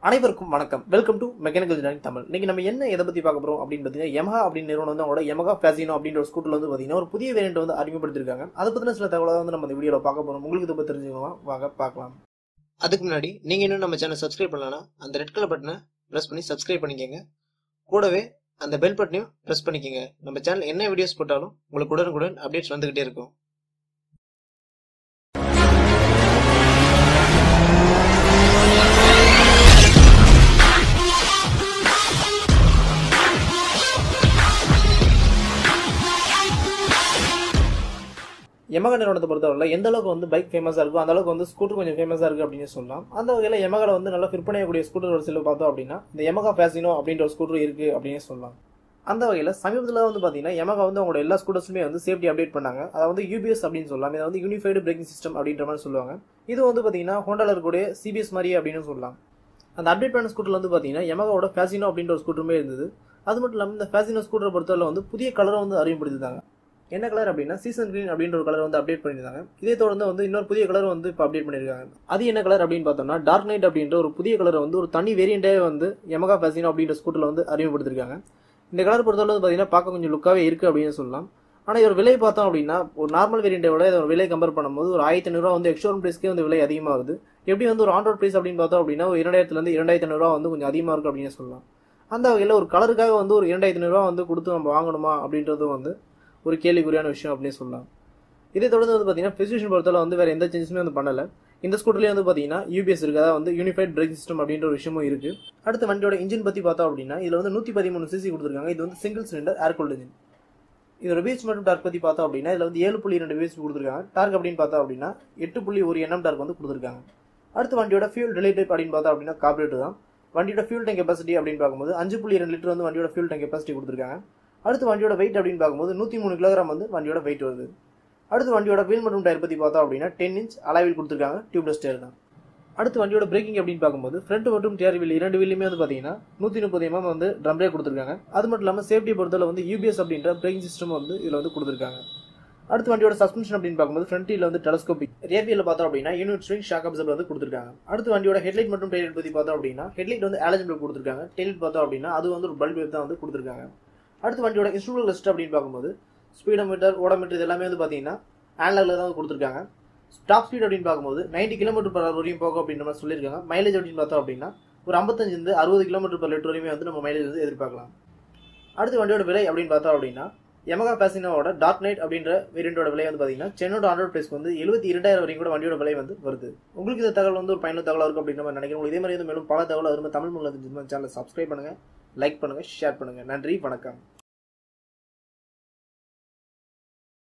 அனைவருக்கும் வணக்கம். Welcome to mechanical engineering Tamil. இன்னைக்கு நம்ம என்ன எதை பத்தி பார்க்க போறோம் அப்படின்னு பாத்தீங்கன்னா, யமஹா அப்படின்னு நிறுவனம் வந்து அவங்களோட யமஹா ஃபேசினோ அப்படின்ற ஒரு ஸ்கூட்டர்ல வந்து பாத்தீங்கன்னா ஒரு புதிய வேரியன்ட் வந்து அறிமுகப்படுத்திருக்காங்க. அதை பத்தின சில தகவலை வந்து நம்ம இந்த வீடியோல பார்க்க போறோம். உங்களுக்கு இதை பத்தி தெரிஞ்சுக்கலாம், வாங்க பார்க்கலாம். அதுக்கு முன்னாடி நீங்க இன்னும் நம்ம சேனல் சப்ஸ்கிரைப் பண்ணலன்னா அந்த ரெட் கலர் பட்டனை பிரஸ் பண்ணி சப்ஸ்கிரைப் பண்ணிக்கங்க. கூடவே அந்த பெல் பட்டனையும் பிரஸ் பண்ணிக்கங்க. நம்ம சேனல் என்ன வீடியோஸ் போட்டாலும் உங்களுக்கு உடனுக்குடன் அப்டேட்ஸ் வந்துகிட்டே இருக்கும். யமகா நிறுவனத்தை பொறுத்தவரை எந்த அளவுக்கு வந்து பைக் ஃபேமஸா இருக்கும், அந்த அளவுக்கு வந்து ஸ்கூட்டர் கொஞ்சம் ஃபேமஸா இருக்கு அப்படின்னு சொல்லலாம். அந்த வகையில் யமகால வந்து நல்லா விற்பனையக்கூடிய ஸ்கூட்டர் வரிசையில் பார்த்தோம் அப்படின்னா இந்த யமகா ஃபேசினோ அப்படின்ற ஒரு ஸ்கூட்டர் இருக்கு அப்படின்னு சொல்லலாம். அந்த வகையில் சமீபத்தில் வந்து பார்த்தீங்கன்னா யமகா வந்து அவங்களோட எல்லா ஸ்கூட்டர்ஸுமே வந்து சேஃப்டி அப்டேட் பண்ணாங்க. அதை வந்து யூபிஎஸ் அப்படின்னு சொல்லலாம். இதை வந்து யூனிஃபைடு பிரேக்கிங் சிஸ்டம் அப்படின்ற மாதிரி சொல்லுவாங்க. இது வந்து பார்த்தீங்கன்னா ஹோண்டால இருக்கக்கூடிய சிபிஎஸ் மாதிரி அப்படின்னு சொல்லலாம். அந்த அப்டேட் பண்ண ஸ்கூட்டர்ல வந்து பார்த்தீங்கன்னா யமகாவோட ஃபேசினோ அப்படின்ற ஒரு ஸ்கூட்டருமே இருந்தது. அது மட்டும் இல்லாமல் இந்த ஃபேசினோ ஸ்கூட்டரை பொறுத்தவரை வந்து புதிய கலரை வந்து அறிமுகப்படுத்திருந்தாங்க. என்ன கலர் அப்படின்னா சீசன் கிரீன் அப்படின்ற ஒரு கலர் வந்து அப்டேட் பண்ணியிருந்தாங்க. இதே தொடர்ந்து வந்து இன்னொரு புதிய கலர் வந்து இப்போ அப்டேட் பண்ணியிருக்காங்க. அது என்ன கலர் அப்படின்னு பார்த்தோம்னா டார்க் நைட் அப்படின்ற ஒரு புதிய கலரை வந்து ஒரு தனி வேரியண்டே வந்து யமகா ஃபேசினோ அப்படின்ற ஸ்கூட்டர்ல வந்து அறிமுகப்படுத்திருக்காங்க. இந்த கலர் பொறுத்தவரை பார்த்தீங்கன்னா பார்க்க கொஞ்சம் லுக்காவே இருக்கு அப்படின்னு சொல்லலாம். ஆனால் இதோட விலை பார்த்தோம் அப்படின்னா ஒரு நார்மல் வேரியண்டை விட இதோட விலை கம்பேர் பண்ணும்போது ஒரு 1500 வந்து எக்ஸ்ஷோரூம் பிரைஸ்க்கே வந்து விலை அதிகமாக வருது. எப்படி வந்து ஒரு ஆன் ரோட் பிரைஸ் அப்படின்னு பார்த்தோம் அப்படின்னா ஒரு 2000 2500 வந்து கொஞ்சம் அதிகமாக இருக்கு அப்படின்னு சொல்லலாம். அந்த வகையில் ஒரு கலருக்காக வந்து ஒரு 2500 வந்து கொடுத்து நம்ம வாங்கணுமா அப்படின்றது வந்து ஒரு கேள்விக்குறியான விஷயம் அப்படின்னு சொல்லலாம். இதை தொடர்ந்து வந்து பார்த்தீங்கன்னா ஸ்பெசிஃபிகேஷன் பொறுத்தவரை வந்து வேற எந்த சேஞ்சஸுமே வந்து பண்ணல. இந்த ஸ்கூட்டர்லேயே வந்து பார்த்தீங்கன்னா யூபிஎஸ் இருக்கு, அதாவது வந்து யூனிஃபைட் பிரேக்கிங் சிஸ்டம் அப்படின்ற ஒரு விஷயமும் இருக்கு. அடுத்த வண்டியோட இன்ஜின் பத்தி பார்த்தோம் அப்படின்னா இதுல வந்து 113 சிசி கொடுத்துருக்காங்க. இது வந்து சிங்கிள் சிலிண்டர் ஏர் கூல்டு இன்ஜின். இதோட வீச் மற்றும் டார்க் பத்தி பார்த்தோம் அப்படின்னா இதுல வந்து 7.2 வீச் கொடுத்துருக்காங்க. டார்க் அப்படின்னு பார்த்தோம் அப்படின்னா 8.1 Nm டார்க் வந்து கொடுத்துருக்காங்க. அடுத்த வண்டியோட ஃபியூல் ரிலேட்டிவ் அப்படின்னு பார்த்தோம் அப்படின்னா கார்பரேட்டர் தான். வண்டியோட ஃபியூல் டேங்க் கெப்பாசிட்டி அப்படின்னு பார்க்கும்போது 5.2 லிட்டர் வந்து வண்டியோட ஃபியூல் டேங்க் கெப்பாசிட்டி கொடுத்துருக்காங்க. அடுத்து வண்டியோட வெயிட் அப்படின்னு பார்க்கும்போது 103 கிலோகிராம் வந்து வண்டியோட வெயிட் வருது. அடுத்து வண்டியோட வீல் மற்றும் டயர் பத்தி பார்த்தோம் அப்படின்னா 10 இன்ச் அலாய் கொடுத்துருக்காங்க. டியூப்லெஸ் டயர் தான். அடுத்து வண்டியோட பிரேக்கிங் அப்படின்னு பார்க்கும்போது ஃப்ரண்ட் மற்றும் டயர் வீல் இரண்டு வீலுமே வந்து பார்த்தீங்கன்னா 130 mm வந்து ட்ரம் பிரேக் கொடுத்துருக்காங்க. அது மட்டும் இல்லாமல் சேஃப்டி பொறுத்தவரை வந்து யூபிஎஸ் அப்படின்ற பிரேக்கிங் சிஸ்டம் வந்து இதில் வந்து கொடுத்துருக்காங்க. அடுத்து வண்டியோட சஸ்பென்ஷன் அப்படின்னு பார்க்கும்போது ஃப்ரண்ட் வீல் வந்து டெலஸ்கோபிக், ரியர் வீல் பார்த்தோம் அப்படின்னா யூனிட் ஸ்விங் ஷாக் அப்சர்வர் வந்து கொடுத்துருக்காங்க. அடுத்து வண்டியோட ஹெட்லைட் மற்றும் டெய்லைட் பத்தி பார்த்தோம் அப்படின்னா ஹெட்லைட் வந்து ஆலஜன் பல்ப் கொடுத்துருக்காங்க. டெய்லைட் பார்த்தோம் அப்படின்னா அது வந்து ஒரு பல்ப் தான் வந்து கொடுத்துருக்காங்க. அடுத்து வண்டியோட இன்ஸ்ட்ருமெண்ட் லிஸ்ட் அப்படின்னு பார்க்கும்போது ஸ்பீடோமீட்டர், ஓடோமீட்டர் இது எல்லாமே வந்து பார்த்தீங்கன்னா ஆனலாக்ல தான் கொடுத்துருக்காங்க. டாப் ஸ்பீட் அப்படின்னு பார்க்கும்போது 90 km/h வரையும் போகும் அப்படின்ற மாதிரி சொல்லியிருக்காங்க. மைலேஜ் அப்படின்னு பார்த்தோம் அப்படின்னா ஒரு 55 60 km/லிட்டர் வரையுமே வந்து நம்ம மைலேஜ் வந்து எதிர்பார்க்கலாம். அடுத்து வண்டியோட விலை அப்படின்னு பார்த்தோம் அப்படின்னா யமகா ஃபேசினோவோட டார்க் நைட் அப்படின்ற வேரியண்டோட விலை வந்து பார்த்தீங்கன்னா சென்னோட ஆன்-ரோட் பிரைஸ் வந்து 72,000 வரைக்கும் கூட வண்டியோட விலை வந்து வருது. உங்களுக்கு இந்த தகவல் வந்து ஒரு பயனுள்ள தகவலாக இருக்கும் அப்படின்னு நம்ம நினைக்கிறோம். இதே மாதிரி வந்து மேலும் பல தகவல் அது தமிழ் மொழியில் சேனலை சப்ஸ்கிரைப் பண்ணுங்க, லைக் பண்ணுங்க, ஷேர் பண்ணுங்க. நன்றி, வணக்கம்.